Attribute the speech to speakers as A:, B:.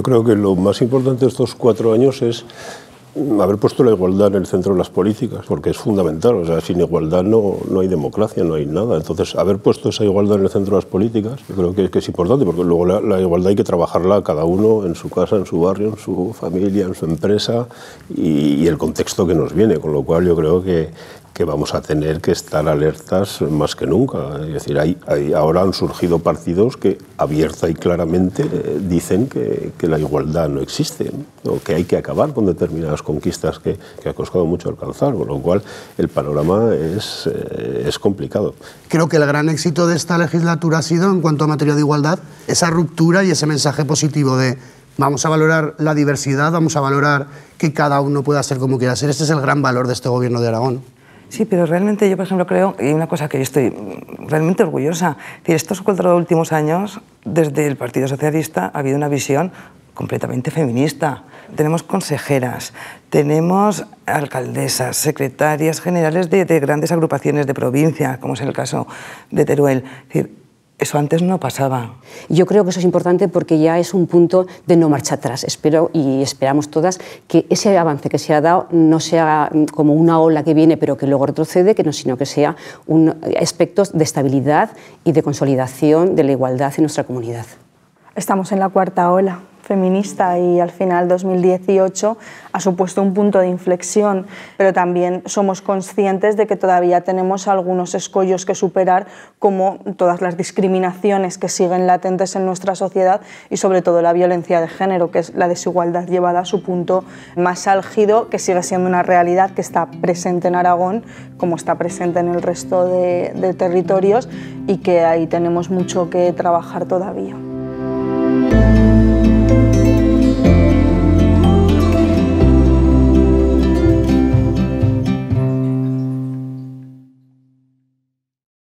A: yo creo que lo más importante de estos 4 años es haber puesto la igualdad en el centro de las políticas, porque es fundamental. O sea, sin igualdad no hay democracia, no hay nada. Entonces, haber puesto esa igualdad en el centro de las políticas, yo creo que es importante, porque luego la igualdad hay que trabajarla cada uno en su casa, en su barrio, en su familia, en su empresa y el contexto que nos viene. Con lo cual, yo creo que vamos a tener que estar alertas más que nunca. Es decir, ahora han surgido partidos que abierta y claramente dicen que la igualdad no existe, o que hay que acabar con determinadas conquistas que ha costado mucho alcanzar, con lo cual el panorama es complicado.
B: Creo que el gran éxito de esta legislatura ha sido, en cuanto a materia de igualdad, esa ruptura y ese mensaje positivo de vamos a valorar la diversidad, vamos a valorar que cada uno pueda ser como quiera ser. Este es el gran valor de este gobierno de Aragón.
C: Sí, pero realmente yo, por ejemplo, creo, y una cosa que yo estoy realmente orgullosa, que estos 4 últimos años, desde el Partido Socialista, ha habido una visión completamente feminista. Tenemos consejeras, tenemos alcaldesas, secretarias generales de grandes agrupaciones de provincia, como es el caso de Teruel. Es decir, eso antes no pasaba.
D: Yo creo que eso es importante porque ya es un punto de no marcha atrás. Espero y esperamos todas que ese avance que se ha dado no sea como una ola que viene pero que luego retrocede, sino que sea aspectos de estabilidad y de consolidación de la igualdad en nuestra comunidad.
E: Estamos en la 4ª ola feminista y al final 2018 ha supuesto un punto de inflexión, pero también somos conscientes de que todavía tenemos algunos escollos que superar, como todas las discriminaciones que siguen latentes en nuestra sociedad y sobre todo la violencia de género, que es la desigualdad llevada a su punto más álgido, que sigue siendo una realidad que está presente en Aragón como está presente en el resto de territorios y que ahí tenemos mucho que trabajar todavía.